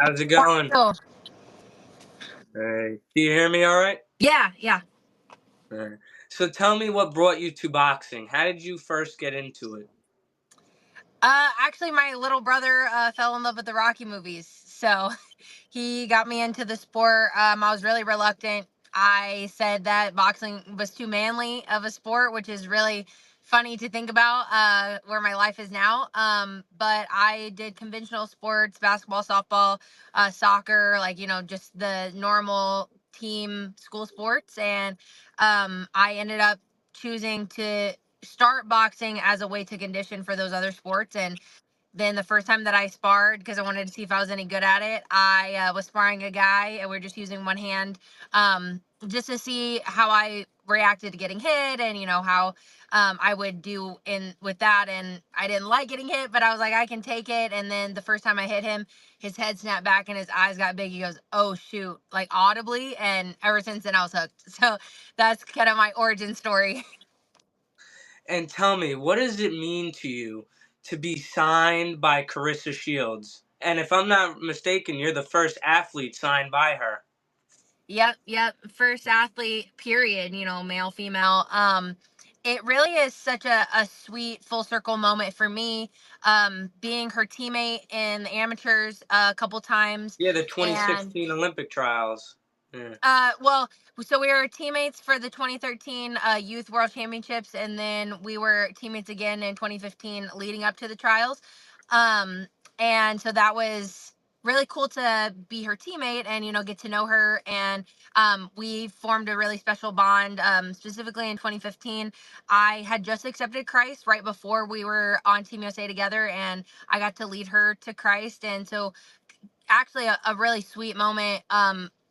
How's it going? Oh, Hey, do you hear me all right? yeah, yeah. Alright. So tell me what brought you to boxing. How did you first get into it? Actually, my little brother fell in love with the Rocky movies, so he got me into the sport. I was really reluctant. I said that boxing was too manly of a sport, which is really funny to think about where my life is now. But I did conventional sports, basketball, softball, soccer, like, just the normal team school sports. And I ended up choosing to start boxing as a way to condition for those other sports. And then the first time that I sparred, because I wanted to see if I was any good at it, I was sparring a guy, and we are just using one hand, just to see how I reacted to getting hit, and how I would do in with that. And I didn't like getting hit, but I was like, I can take it. And then the first time I hit him, his head snapped back and his eyes got big. He goes, "Oh shoot!" like audibly, and ever since then I was hooked. So that's kind of my origin story. And tell me, what does it mean to you to be signed by Carissa Shields? And if I'm not mistaken, you're the first athlete signed by her. Yep, yep. First athlete, period, male, female. It really is such a sweet full circle moment for me. Being her teammate in the amateurs a couple times. Yeah, the And 2016 Olympic trials. Yeah. well, so we were teammates for the 2013 Youth World Championships, and then we were teammates again in 2015 leading up to the trials. Um, and so that was really cool to be her teammate and get to know her. And we formed a really special bond. Specifically in 2015, I had just accepted Christ right before we were on Team USA together, and I got to lead her to Christ. And so actually a really sweet moment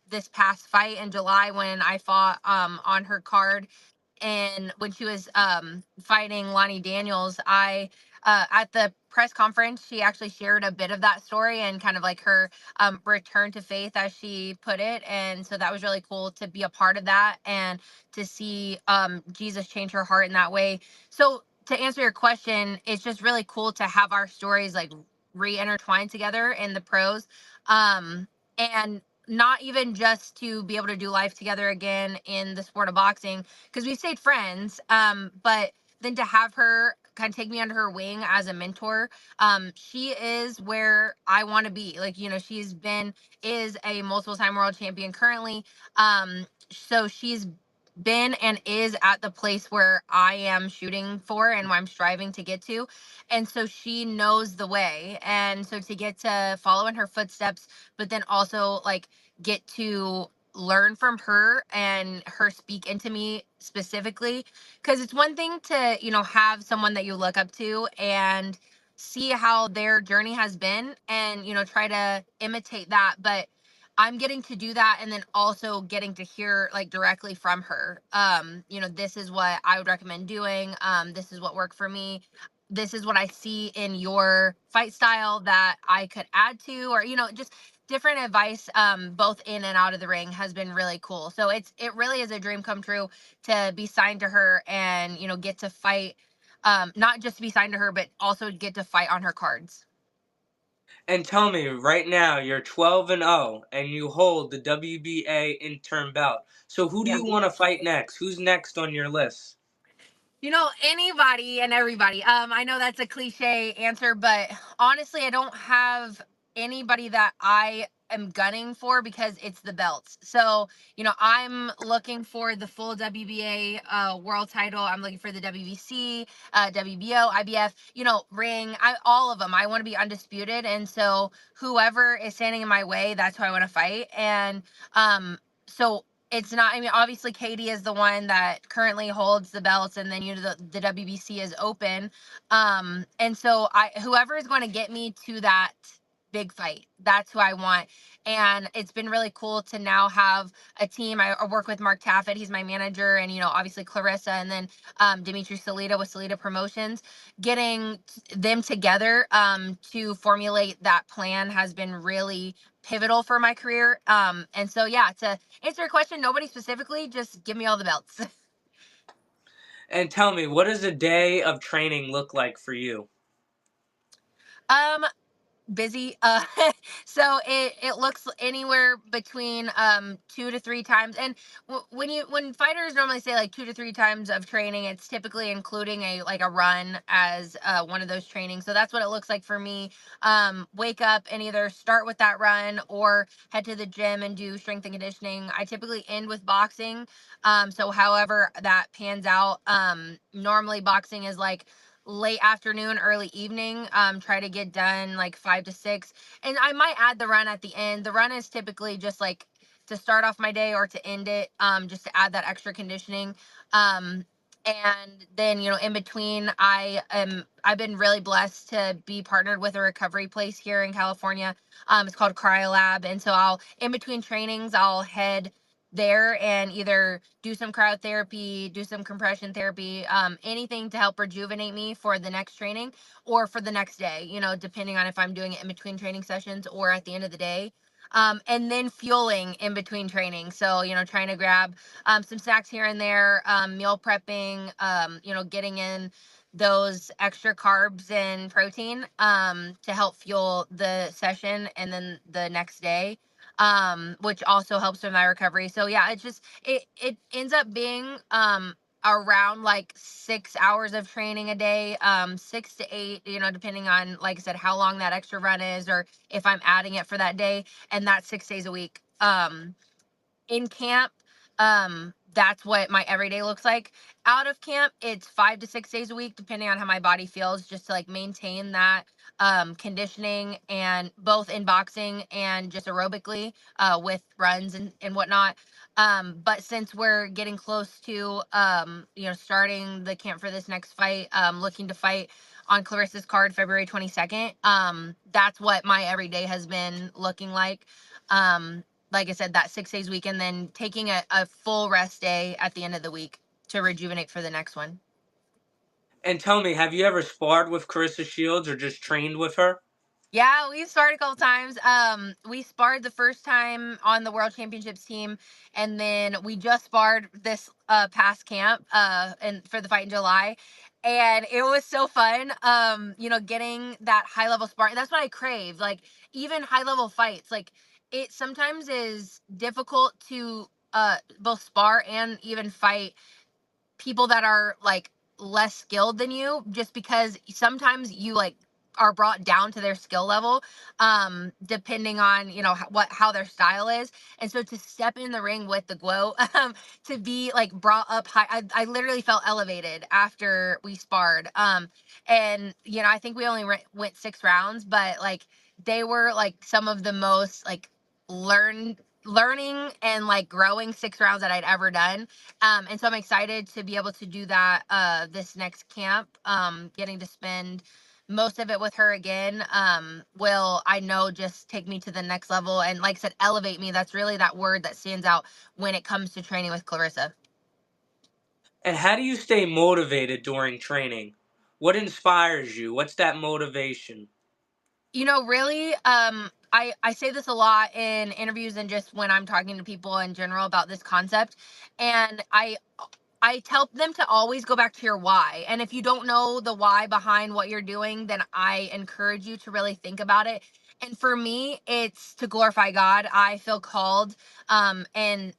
this past fight in July when I fought on her card, and when she was fighting Lonnie Daniels. I At the press conference, she actually shared a bit of that story and kind of like her return to faith, as she put it. And so that was really cool to be a part of that and to see Jesus change her heart in that way. So to answer your question, it's just really cool to have our stories like re-intertwined together in the pros. And not even just to be able to do life together again in the sport of boxing, because we stayed friends. But then to have her kind of take me under her wing as a mentor, she is where I want to be. Like, is a multiple time world champion currently. So she's been and is at the place where I am shooting for and where I'm striving to get to. And so she knows the way. And so to get to follow in her footsteps, but then also like get to learn from her and her speak into me specifically, because it's one thing to have someone that you look up to and see how their journey has been, and try to imitate that. But I'm getting to do that, and then also getting to hear like directly from her. This is what I would recommend doing. This is what worked for me. This is what I see in your fight style that I could add to, or just different advice, both in and out of the ring, has been really cool. So it really is a dream come true to be signed to her and get to fight, not just to be signed to her, but also get to fight on her cards. And tell me, right now you're 12-0 and you hold the WBA interim belt. So who do Yeah. you want to fight next? Who's next on your list? Anybody and everybody. I know that's a cliche answer, but honestly, I don't have anybody that I am gunning for, because it's the belts. So, I'm looking for the full WBA world title. I'm looking for the WBC, WBO, IBF, ring. All of them. I want to be undisputed. And so whoever is standing in my way, that's who I want to fight. And so it's not, I mean, obviously Katie is the one that currently holds the belts, and then the WBC is open. And so whoever is going to get me to that big fight, that's who I want. And it's been really cool to now have a team. I work with Mark Taffet, he's my manager, and obviously Clarissa, and then Dimitri Salita with Salita Promotions. Getting them together to formulate that plan has been really pivotal for my career. And so yeah, to answer your question, nobody specifically, just give me all the belts. And tell me, what does a day of training look like for you? um busy. So it looks anywhere between 2 to 3 times. And when fighters normally say like 2 to 3 times of training, it's typically including a like a run as one of those trainings. So that's what it looks like for me. Wake up and either start with that run or head to the gym and do strength and conditioning. I typically end with boxing. So however that pans out, normally boxing is like late afternoon, early evening. Try to get done like 5 to 6. And I might add the run at the end. The run is typically just like to start off my day or to end it, just to add that extra conditioning. Um, and then, in between, I've been really blessed to be partnered with a recovery place here in California. It's called Cryolab. And so in between trainings, I'll head there and either do some cryotherapy, do some compression therapy, anything to help rejuvenate me for the next training or for the next day, depending on if I'm doing it in between training sessions or at the end of the day. And then fueling in between training. So, trying to grab some snacks here and there, meal prepping, getting in those extra carbs and protein to help fuel the session and then the next day, which also helps with my recovery. So yeah, it ends up being around like 6 hours of training a day, 6 to 8, depending on, like I said, how long that extra run is or if I'm adding it for that day. And that's 6 days a week. In camp, that's what my everyday looks like. Out of camp, it's 5 to 6 days a week, depending on how my body feels, just to like maintain that conditioning, and both in boxing and just aerobically with runs and whatnot. But since we're getting close to starting the camp for this next fight, looking to fight on Clarissa's card February 22nd. That's what my everyday has been looking like I said, that 6 days week, and then taking a full rest day at the end of the week to rejuvenate for the next one. And tell me, have you ever sparred with Carissa Shields or just trained with her? Yeah, we sparred a couple times. We sparred the first time on the World Championships team, and then we just sparred this past camp and for the fight in July, and it was so fun. Getting that high level sparring. That's what I crave. Like even high level fights. Like it sometimes is difficult to both spar and even fight people that are like less skilled than you, just because sometimes you like are brought down to their skill level, depending on how their style is. And so to step in the ring with the glow, to be like brought up high, I literally felt elevated after we sparred. And I think we only went 6 rounds, but like they were like some of the most like learning and like growing 6 rounds that I'd ever done. And so I'm excited to be able to do that this next camp. Getting to spend most of it with her again will, I know, just take me to the next level, and like I said, elevate me. That's really that word that stands out when it comes to training with Clarissa. And how do you stay motivated during training? What inspires you? What's that motivation? Really, I say this a lot in interviews and just when I'm talking to people in general about this concept. And I tell them to always go back to your why. And if you don't know the why behind what you're doing, then I encourage you to really think about it. And for me, it's to glorify God. I feel called. And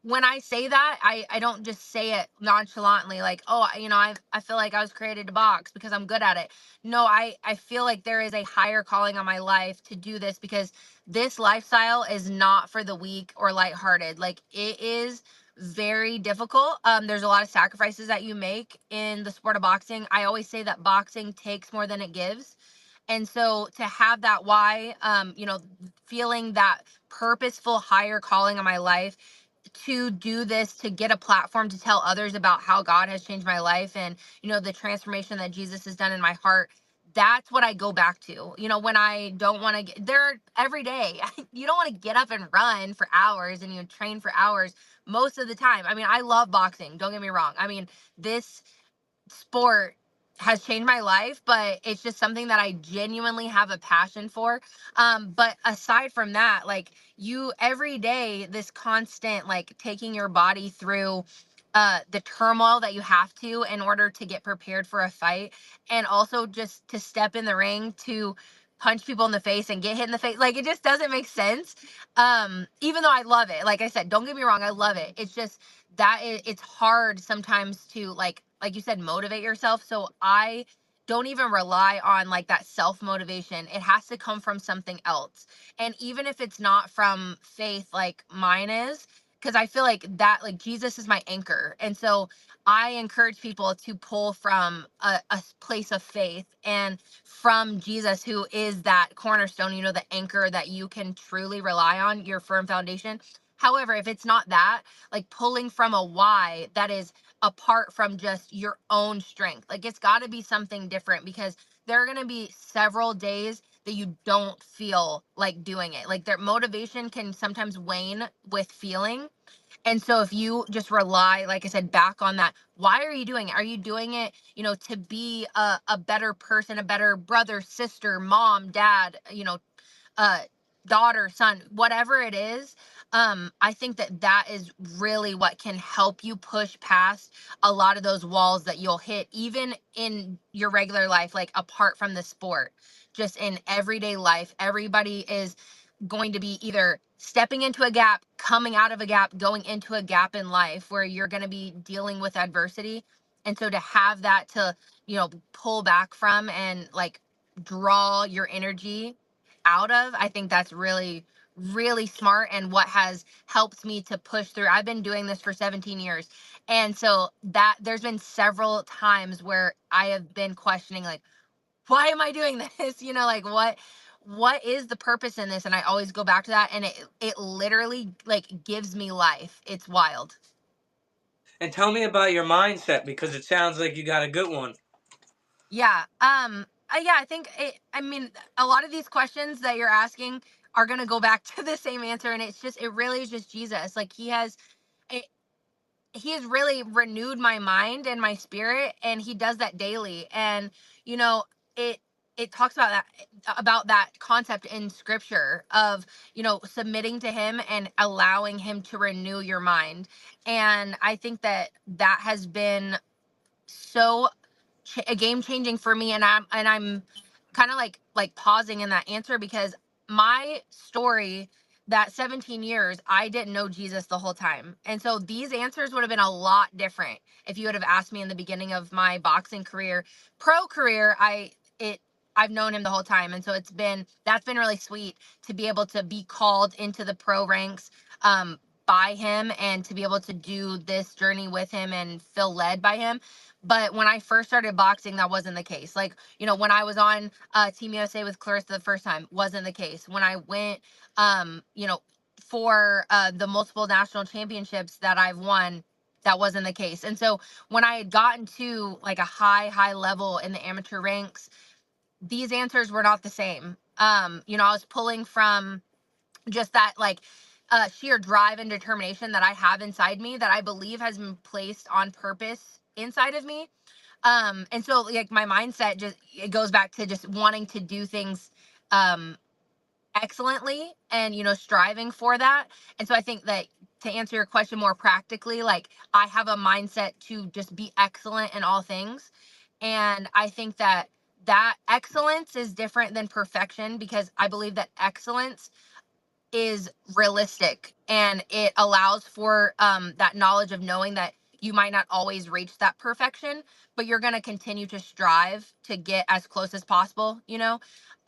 when I say that, I don't just say it nonchalantly, like, oh, I feel like I was created to box because I'm good at it. No, I feel like there is a higher calling on my life to do this, because this lifestyle is not for the weak or lighthearted. Like it is very difficult. There's a lot of sacrifices that you make in the sport of boxing. I always say that boxing takes more than it gives. And so to have that why, feeling that purposeful higher calling on my life to do this, to get a platform to tell others about how God has changed my life, and the transformation that Jesus has done in my heart. That's what I go back to. When I don't want to get there every day, you don't want to get up and run for hours and you train for hours most of the time. I mean, I love boxing, don't get me wrong. I mean, this sport has changed my life, but it's just something that I genuinely have a passion for. But aside from that, like you every day, this constant like taking your body through the turmoil that you have to in order to get prepared for a fight, and also just to step in the ring to punch people in the face and get hit in the face. Like, it just doesn't make sense. Even though I love it, like I said, don't get me wrong, I love it. It's just that it's hard sometimes to, like you said, motivate yourself. So I don't even rely on like that self motivation. It has to come from something else. And even if it's not from faith like mine is, because I feel like that, like, Jesus is my anchor. And so I encourage people to pull from a place of faith and from Jesus, who is that cornerstone, the anchor that you can truly rely on, your firm foundation. However, if it's not that, like, pulling from a why that is apart from just your own strength, like, it's got to be something different, because there are going to be several days that you don't feel like doing it. Like, their motivation can sometimes wane with feeling. And so if you just rely, like I said, back on that, why are you doing it? Are you doing it, to be a better person, a better brother, sister, mom, dad, uh, daughter, son, whatever it is? I think that that is really what can help you push past a lot of those walls that you'll hit, even in your regular life, like apart from the sport, just in everyday life. Everybody is going to be either stepping into a gap, coming out of a gap, going into a gap in life where you're going to be dealing with adversity. And so to have that to, pull back from and like draw your energy out of, I think that's really, really smart, and what has helped me to push through. I've been doing this for 17 years. And so that there's been several times where I have been questioning, like, why am I doing this? Like, what is the purpose in this? And I always go back to that, and it literally like gives me life. It's wild. And tell me about your mindset, because it sounds like you got a good one. Yeah. Yeah, I think I mean, a lot of these questions that you're asking are going to go back to the same answer, and it really is just Jesus. Like, eh, he has really renewed my mind and my spirit, and he does that daily. And you know it it talks about that concept in scripture of, submitting to him and allowing him to renew your mind. And I think that that has been so a game changing for me. And I'm kind of like pausing in that answer, because my story, that 17 years, I didn't know Jesus the whole time. And so these answers would have been a lot different if you would have asked me in the beginning of my boxing career. Pro career, it I've known him the whole time. And so that's been really sweet to be able to be called into the pro ranks by him, and to be able to do this journey with him and feel led by him. But when I first started boxing, that wasn't the case. Like, when I was on Team USA with Clarissa the first time, wasn't the case. When I went, for the multiple national championships that I've won, that wasn't the case. And so when I had gotten to like a high level in the amateur ranks, these answers were not the same. I was pulling from just that, like, sheer drive and determination that I have inside me, that I believe has been placed on purpose inside of me. And so, like, my mindset just, it goes back to just wanting to do things um excellently, and striving for that. And so I think that, to answer your question more practically, like, I have a mindset to just be excellent in all things. And I think that that excellence is different than perfection, because I believe that excellence is realistic, and it allows for that knowledge of knowing that you might not always reach that perfection, but you're going to continue to strive to get as close as possible.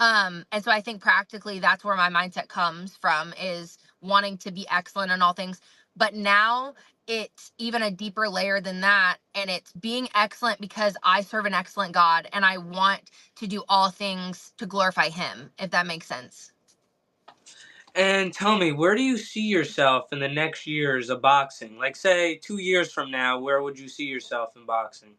And so I think practically that's where my mindset comes from, is wanting to be excellent in all things. But now it's even a deeper layer than that, and it's being excellent because I serve an excellent God, and I want to do all things to glorify him, if that makes sense. And tell me, where do you see yourself in the next years of boxing? Like, say, 2 years from now, where would you see yourself in boxing?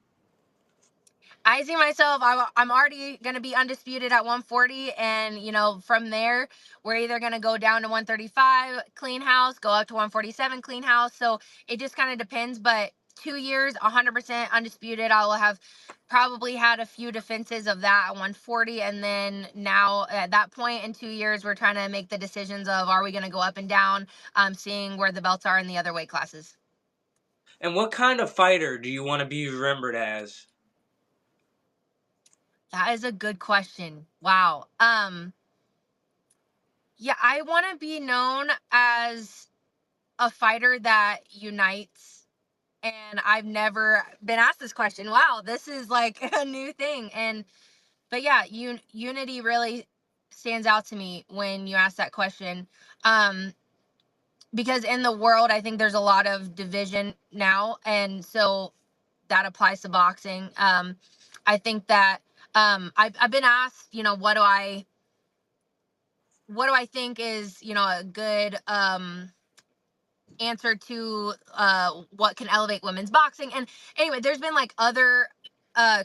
I see myself. I'm already going to be undisputed at 140, and from there, we're either going to go down to 135 clean house, go up to 147 clean house. So it just kind of depends. But 2 years, 100% undisputed. I will have probably had a few defenses of that at 140, and then now at that point in 2 years, we're trying to make the decisions of, are we going to go up and down, seeing where the belts are in the other weight classes. And what kind of fighter do you want to be remembered as? That is a good question. Wow. Yeah, I want to be known as a fighter that unites. And I've never been asked this question. Wow, this is like a new thing. And but yeah, unity really stands out to me when you ask that question. Um, because in the world, I think there's a lot of division now, and so that applies to boxing. I think that I've been asked, what do I think is a good answer to what can elevate women's boxing. And anyway, there's been like other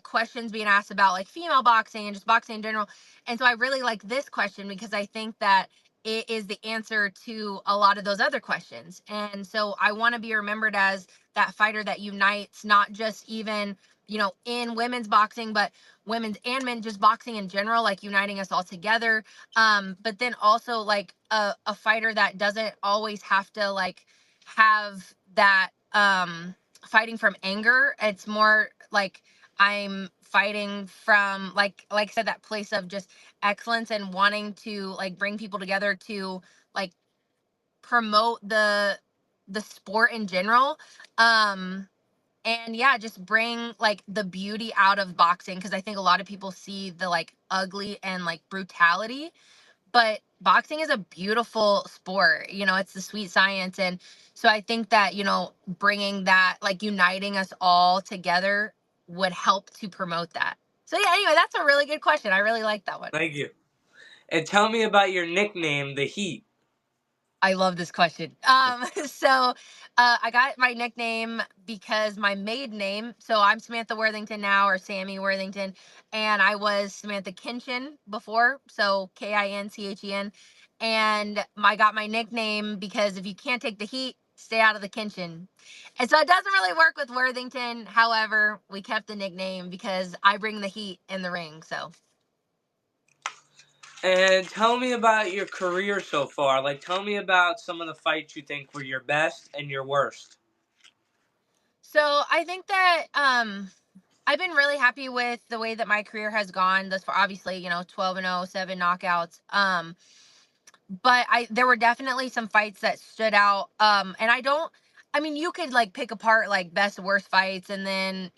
questions being asked about like female boxing and just boxing in general. And so I really like this question because I think that it is the answer to a lot of those other questions. And so I want to be remembered as that fighter that unites, not just even in women's boxing, but women's and men, just boxing in general, like uniting us all together. But then also like a fighter that doesn't always have to like have that fighting from anger. It's more like I'm fighting from like I said, that place of just excellence and wanting to like bring people together to like promote the sport in general. And yeah, just bring like the beauty out of boxing, because I think a lot of people see the like ugly and like brutality, but boxing is a beautiful sport. It's the sweet science. And so I think that bringing that, like uniting us all together, would help to promote that. So yeah, anyway, that's a really good question. I really like that one. Thank you. And tell me about your nickname, the Heat. I love this question. So I got my nickname because my maiden name. So I'm Samantha Worthington now, or Sammy Worthington, and I was Samantha Kinchin before, so Kinchen. And I got my nickname because if you can't take the heat, stay out of the kitchen. And so it doesn't really work with Worthington. However, we kept the nickname because I bring the heat in the ring. So. And tell me about your career so far. Like, tell me about some of the fights you think were your best and your worst. So I think that I've been really happy with the way that my career has gone thus far. Obviously, 12-0, 7 knockouts. But I there were definitely some fights that stood out. And I mean, you could like pick apart like best worst fights and then,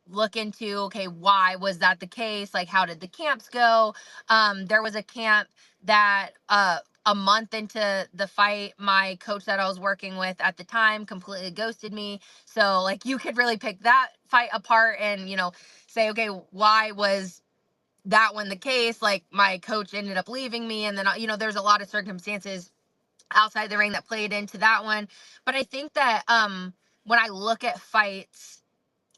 look into, okay, why was that the case? Like, how did the camps go? There was a camp that a month into the fight, my coach that I was working with at the time completely ghosted me. So like you could really pick that fight apart and, say, okay, why was that one the case? Like my coach ended up leaving me, and then there's a lot of circumstances outside the ring that played into that one. But I think that when I look at fights,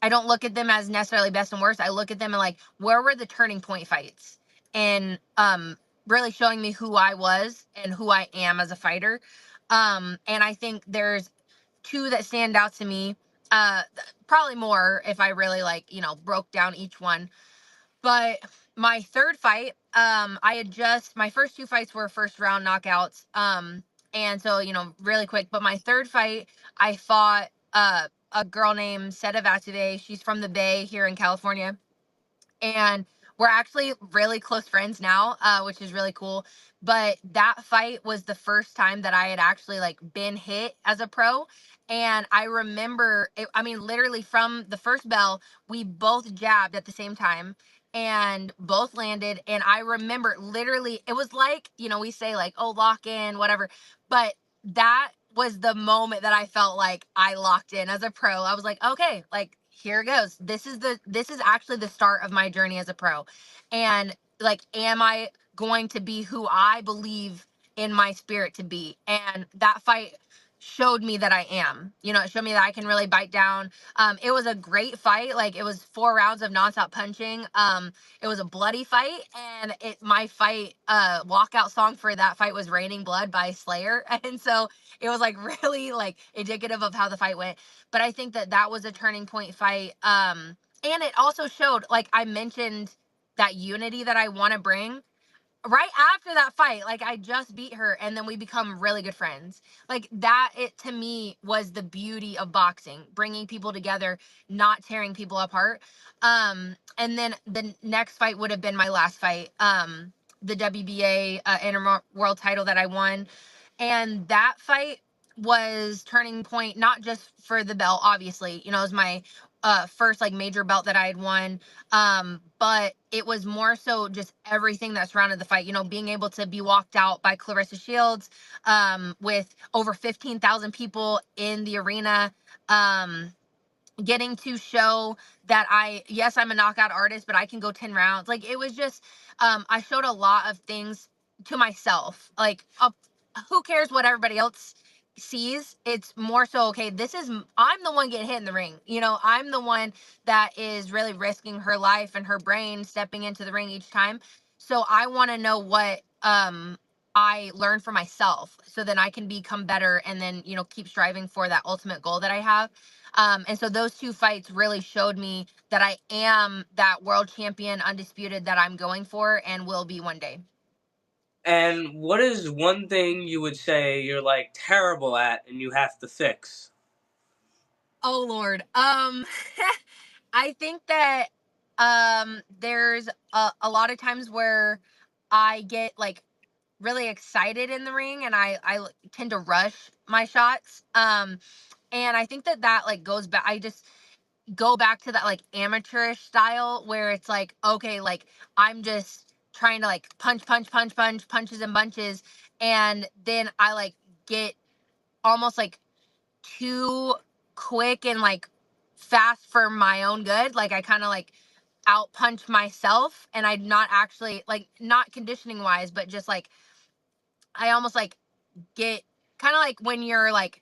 I don't look at them as necessarily best and worst. I look at them and like, where were the turning point fights, and really showing me who I was and who I am as a fighter. And I think there's two that stand out to me, uh probably more if I really like broke down each one. But my third fight, I had just my first two fights were first round knockouts. And so, really quick. But my third fight, I fought a girl named Seta Vatuve. She's from the Bay here in California, and we're actually really close friends now, which is really cool. But that fight was the first time that I had actually like been hit as a pro. And I remember it, I mean, literally from the first bell, we both jabbed at the same time and both landed. And I remember literally, it was like, we say like, oh, lock in, whatever. But that was the moment that I felt like I locked in as a pro. I was like, okay, like here it goes. This is actually the start of my journey as a pro. And like, am I going to be who I believe in my spirit to be? And that fight showed me that I am. It showed me that I can really bite down. It was a great fight. Like it was 4 rounds of nonstop punching. It was a bloody fight, and my fight walkout song for that fight was Raining Blood by Slayer. And so it was like really like indicative of how the fight went. But I think that that was a turning point fight. And it also showed, like I mentioned, that unity that I want to bring. right after that fight, like I just beat her and then we become really good friends. Like that, it to me was the beauty of boxing, bringing people together, not tearing people apart. And then the next fight would have been my last fight, the WBA inter world title that I won. And that fight was turning point, not just for the belt, obviously, you know, it was my first like major belt that I had won, but it was more so just everything that surrounded the fight, you know, being able to be walked out by Clarissa Shields, with over 15,000 people in the arena, um getting to show that yes, I'm a knockout artist, but I can go 10 rounds. Like it was just, I showed a lot of things to myself. Like, who cares what everybody else sees? It's more so, okay, I'm the one getting hit in the ring. You know, I'm the one that is really risking her life and her brain stepping into the ring each time. So I want to know what, I learned for myself so then I can become better and then, you know, keep striving for that ultimate goal that I have. And so those two fights really showed me that I am that world champion undisputed that I'm going for and will be one day. And what is one thing you would say you're like terrible at and you have to fix? Oh Lord. I think that there's a lot of times where I get like really excited in the ring and I tend to rush my shots. And I think that like goes back, I just go back to that like amateurish style where it's like, okay, like I'm just trying to like punches and bunches, and then I like get almost like too quick and like fast for my own good. Like I kind of like out punch myself, and I not actually like, not conditioning wise, but just like I almost like get kind of like when you're like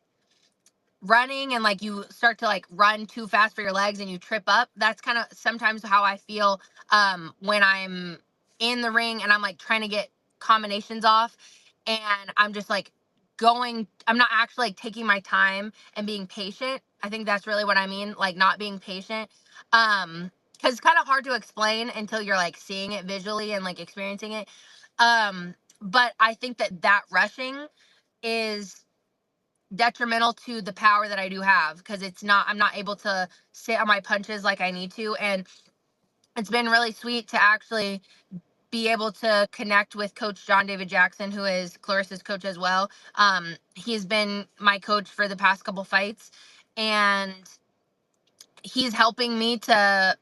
running and like you start to like run too fast for your legs and you trip up. That's kind of sometimes how I feel when I'm in the ring and I'm like trying to get combinations off, and I'm just like I'm not actually like taking my time and being patient. I think that's really what I mean, like not being patient. Because it's kind of hard to explain until you're like seeing it visually and like experiencing it. But I think that rushing is detrimental to the power that I do have, because I'm not able to sit on my punches like I need to. And it's been really sweet to actually be able to connect with Coach John David Jackson, who is Clarissa's coach as well. He's been my coach for the past couple fights, and he's helping me to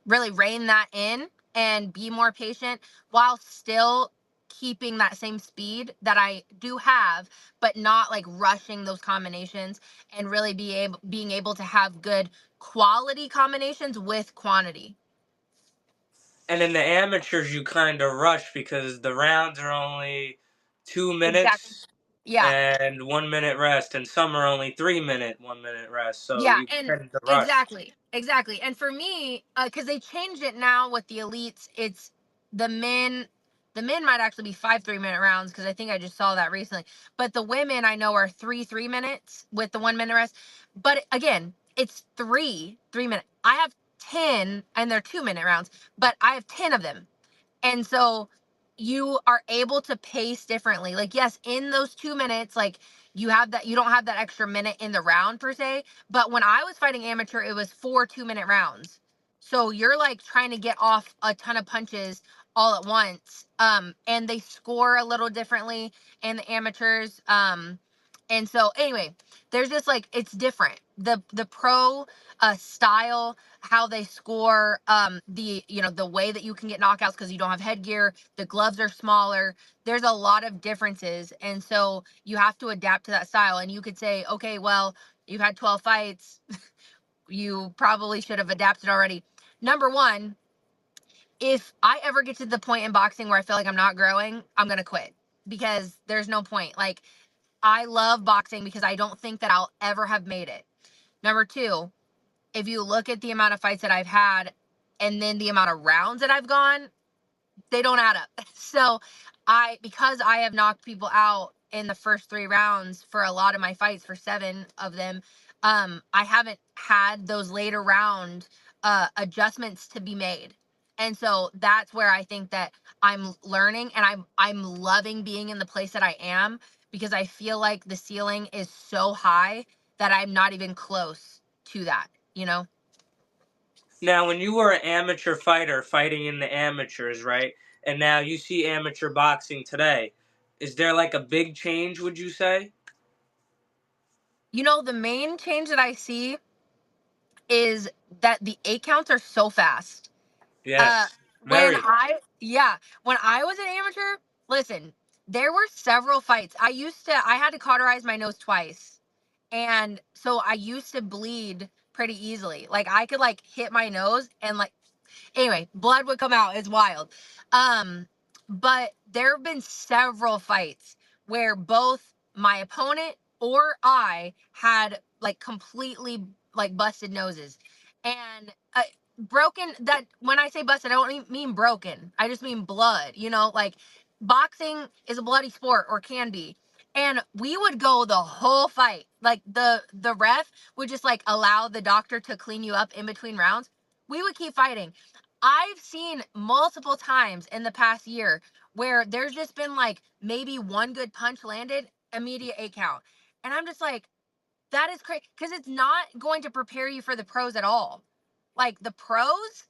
really rein that in and be more patient while still keeping that same speed that I do have, but not like rushing those combinations, and really being able to have good quality combinations with quantity. And in the amateurs, you kind of rush because the rounds are only two Exactly. minutes Yeah. and 1 minute rest, and some are only 3 minute, 1 minute rest. So Yeah, you and tend to rush. exactly. And for me, because they changed it now with the elites, it's the men. The men might actually be 5 3-minute rounds, because I think I just saw that recently. But the women I know are 3 3 minutes with the 1 minute rest. But again, it's 3 3 minute. I have 10, and they're 2 minute rounds, but I have 10 of them. And so you are able to pace differently. Like, yes, in those 2 minutes, like you don't have that extra minute in the round per se. But when I was fighting amateur, it was 4 2-minute rounds. So you're like trying to get off a ton of punches all at once. And they score a little differently in the amateurs. And so anyway, there's just like, it's different. The pro style, how they score, the, you know, the way that you can get knockouts because you don't have headgear, the gloves are smaller. There's a lot of differences, and so you have to adapt to that style. And you could say, okay, well, you've had 12 fights, you probably should have adapted already. Number one, if I ever get to the point in boxing where I feel like I'm not growing, I'm gonna quit, because there's no point. Like, I love boxing because I don't think that I'll ever have made it. Number two, if you look at the amount of fights that I've had and then the amount of rounds that I've gone, they don't add up. So because I have knocked people out in the first 3 rounds for a lot of my fights, for 7 of them, I haven't had those later round adjustments to be made. And so that's where I think that I'm learning, and I'm loving being in the place that I am, because I feel like the ceiling is so high that I'm not even close to that, you know? Now, when you were an amateur fighter fighting in the amateurs, right? And now you see amateur boxing today. Is there like a big change, would you say? You know, the main change that I see is that the 8 counts are so fast. Yes. When Very. when I was an amateur, listen, there were several fights. I had to cauterize my nose twice. And so I used to bleed pretty easily. Like I could like hit my nose and like, anyway, blood would come out. It's wild. Um, but there have been several fights where both my opponent or I had like completely like busted noses, and broken. That when I say busted, I don't mean broken. I just mean blood. You know, like boxing is a bloody sport, or can be. And we would go the whole fight. Like the ref would just like allow the doctor to clean you up in between rounds. We would keep fighting. I've seen multiple times in the past year where there's just been like maybe one good punch landed, immediate 8 count. And I'm just like, that is crazy, because it's not going to prepare you for the pros at all. Like the pros,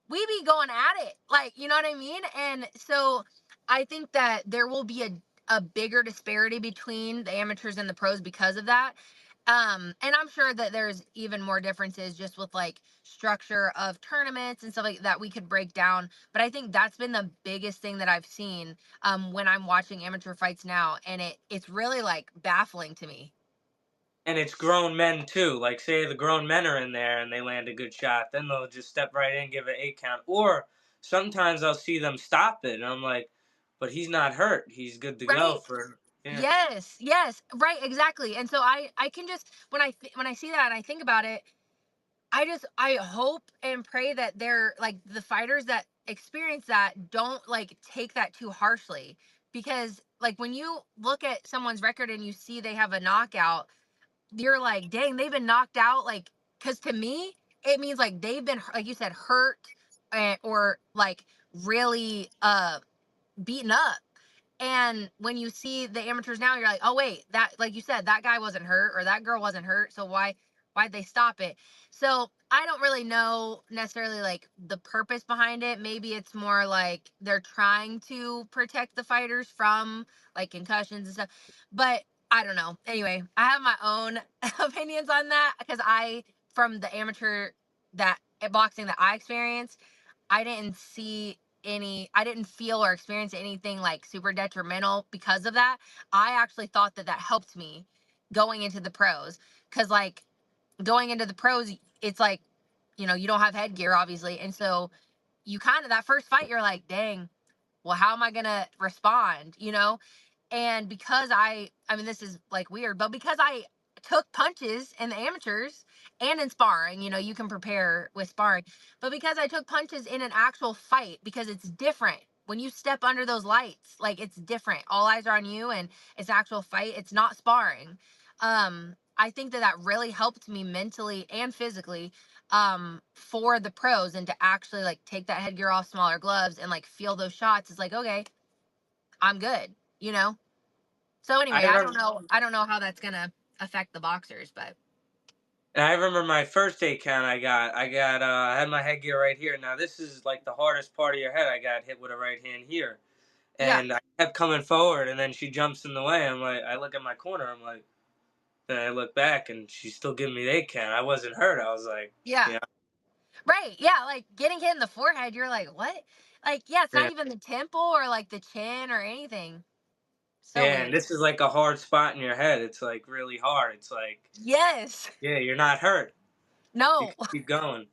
we be going at it. Like, you know what I mean? And so I think that there will be a bigger disparity between the amateurs and the pros because of that. And I'm sure that there's even more differences just with like structure of tournaments and stuff like that we could break down. But I think that's been the biggest thing that I've seen when I'm watching amateur fights now. And it's really like baffling to me. And it's grown men too. Like, say the grown men are in there and they land a good shot, then they'll just step right in, give an 8 count. Or sometimes I'll see them stop it, and I'm like, but he's not hurt. He's good to go Right. for, yeah. Yes, yes, right, exactly. And so I can just when I see that and I think about it, I hope and pray that they're like the fighters that experience that don't like take that too harshly, because like when you look at someone's record and you see they have a knockout, you're like, dang, they've been knocked out. Like, because to me, it means like they've been, like you said, hurt, or like really beaten up. And when you see the amateurs now, you're like, oh wait, that, like you said, that guy wasn't hurt or that girl wasn't hurt. So why'd they stop it? So I don't really know necessarily like the purpose behind it. Maybe it's more like they're trying to protect the fighters from like concussions and stuff. But I don't know. Anyway, I have my own opinions on that, because from the amateur that boxing that I experienced, I didn't see I didn't feel or experience anything like super detrimental because of that. I actually thought that that helped me going into the pros, cuz like going into the pros, it's like, you don't have headgear obviously. And so you kind of, that first fight you're like, "Dang, well, how am I going to respond?" And because I mean, this is like weird, but because I took punches in the amateurs and in sparring, you can prepare with sparring, but because I took punches in an actual fight, because it's different when you step under those lights, like it's different. All eyes are on you, and it's actual fight. It's not sparring. I think that that really helped me mentally and physically for the pros, and to actually like take that headgear off, smaller gloves, and like feel those shots. It's like, okay, I'm good, you know? So I anyway, remember, I don't know how that's gonna affect the boxers, but and I remember my first 8 count I had my headgear right here. Now this is like the hardest part of your head. I got hit with a right hand here. yeah, And I kept coming forward, and then she jumps in the way. I'm like, I look at my corner. I'm like, then I look back, and she's still giving me the 8 count. I wasn't hurt. I was like, yeah, yeah, right, yeah, like getting hit in the forehead, you're like, what? Like, yeah, it's not yeah, even the temple or like the chin or anything. So yeah. And weird. this is like a hard spot in your head. It's like really hard. It's like, Yes. yeah, you're not hurt. You No. can keep going.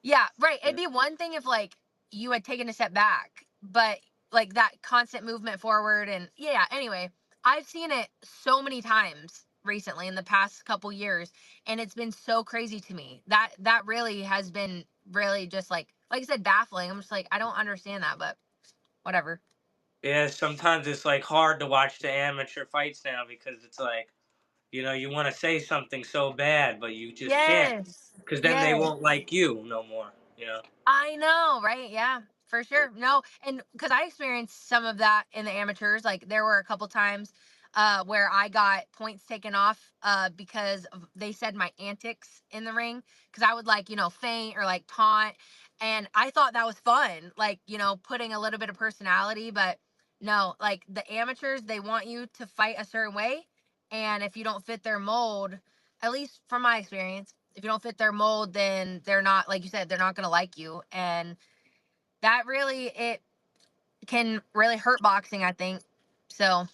Yeah, right. It'd Yeah. be one thing if like you had taken a step back, but like that constant movement forward. And yeah, anyway, I've seen it so many times recently in the past couple years, and it's been so crazy to me. That really has been really just like I said, baffling. I'm just like, I don't understand that, but whatever. Yeah, sometimes it's like hard to watch the amateur fights now because it's like, you want to say something so bad, but you just can't Yes. because then they Yes. won't like you no more. You know. I know, right? Yeah, for sure. No, and because I experienced some of that in the amateurs, like there were a couple times where I got points taken off because they said my antics in the ring, because I would like, feint or like taunt. And I thought that was fun, like, putting a little bit of personality. But no, like the amateurs, they want you to fight a certain way. And if you don't fit their mold, at least from my experience, if you don't fit their mold, then they're not, like you said, they're not going to like you. And that really, it can really hurt boxing, I think. So,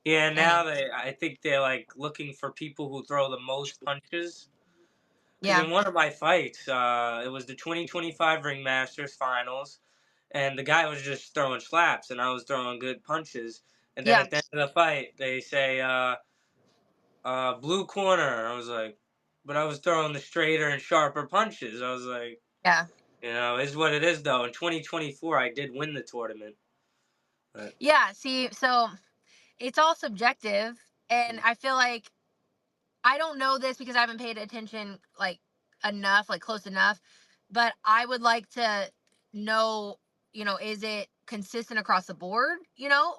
Yeah, now anyway, I think they're like looking for people who throw the most punches. Because yeah, in one of my fights, it was the 2025 Ringmasters finals, and the guy was just throwing slaps, and I was throwing good punches. And then yeah, at the end of the fight, they say, blue corner. I was like, but I was throwing the straighter and sharper punches. I was like, yeah, is what it is though. In 2024, I did win the tournament. But, yeah. See, so it's all subjective. And I feel like I don't know this because I haven't paid attention like enough, like close enough, but I would like to know, is it consistent across the board?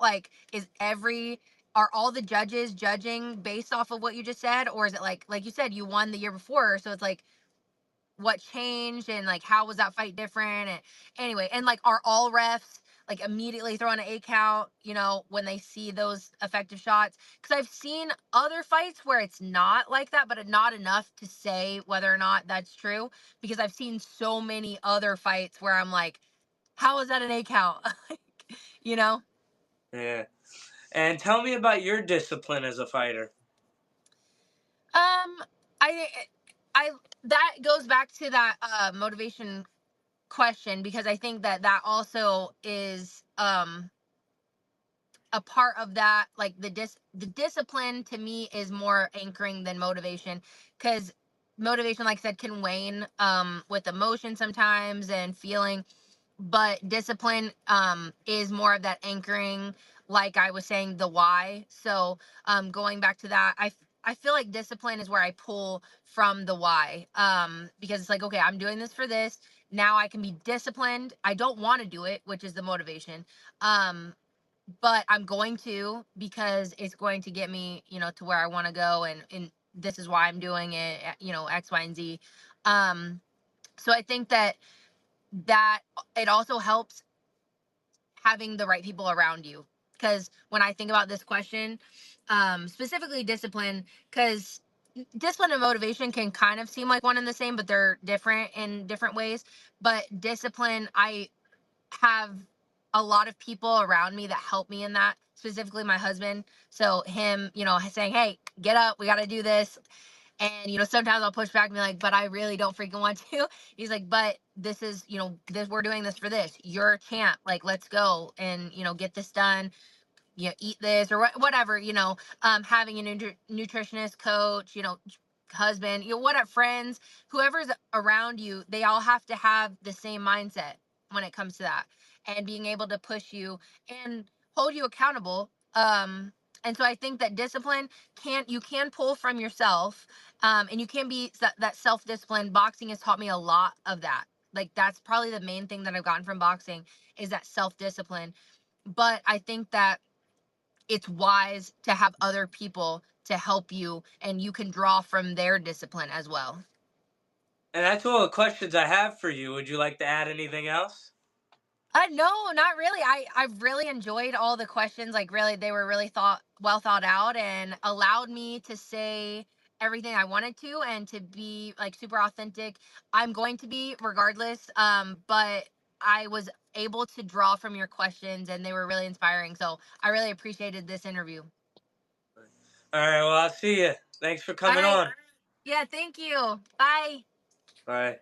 Like is every are all the judges judging based off of what you just said, or is it like you said you won the year before, so it's like what changed and like how was that fight different? And anyway, and like are all refs like immediately throwing an 8 count, when they see those effective shots? Because I've seen other fights where it's not like that, but not enough to say whether or not that's true, because I've seen so many other fights where I'm like, how is that an 8 count? you know yeah. And tell me about your discipline as a fighter. um i I that goes back to that motivation question, because I think that that also is a part of that. Like the discipline to me is more anchoring than motivation, because motivation, like I said, can wane with emotion sometimes and feeling, but discipline is more of that anchoring, like I was saying, the why. So going back to that, I feel like discipline is where I pull from the why, because it's like, okay, I'm doing this for this. Now I can be disciplined. I don't want to do it, which is the motivation. um but I'm going to, because it's going to get me, to where I want to go, and this is why I'm doing it, X, Y, and Z. So I think that it also helps having the right people around you, because when I think about this question, specifically discipline, because discipline and motivation can kind of seem like one and the same, but they're different in different ways. But discipline, I have a lot of people around me that help me in that, specifically my husband. So him, saying, hey, get up, we got to do this. And sometimes I'll push back and be like, but I really don't freaking want to. He's like, but this is, this, we're doing this for this, you're a champ, like let's go and get this done, eat this or whatever, having a nutritionist, coach, husband, whatever, friends, whoever's around you, they all have to have the same mindset when it comes to that, and being able to push you and hold you accountable. And so I think that discipline you can pull from yourself, and you can be that self-discipline. Boxing has taught me a lot of that. Like that's probably the main thing that I've gotten from boxing, is that self-discipline. But I think that it's wise to have other people to help you, and you can draw from their discipline as well. And that's all the questions I have for you. Would you like to add anything else? No, not really. I've really enjoyed all the questions. Like really, they were really thought out, and allowed me to say everything I wanted to, and to be like super authentic. I'm going to be regardless. But I was able to draw from your questions, and they were really inspiring. So I really appreciated this interview. All right, well, I'll see you. Thanks for All coming right. on. Yeah, thank you. Bye. Bye.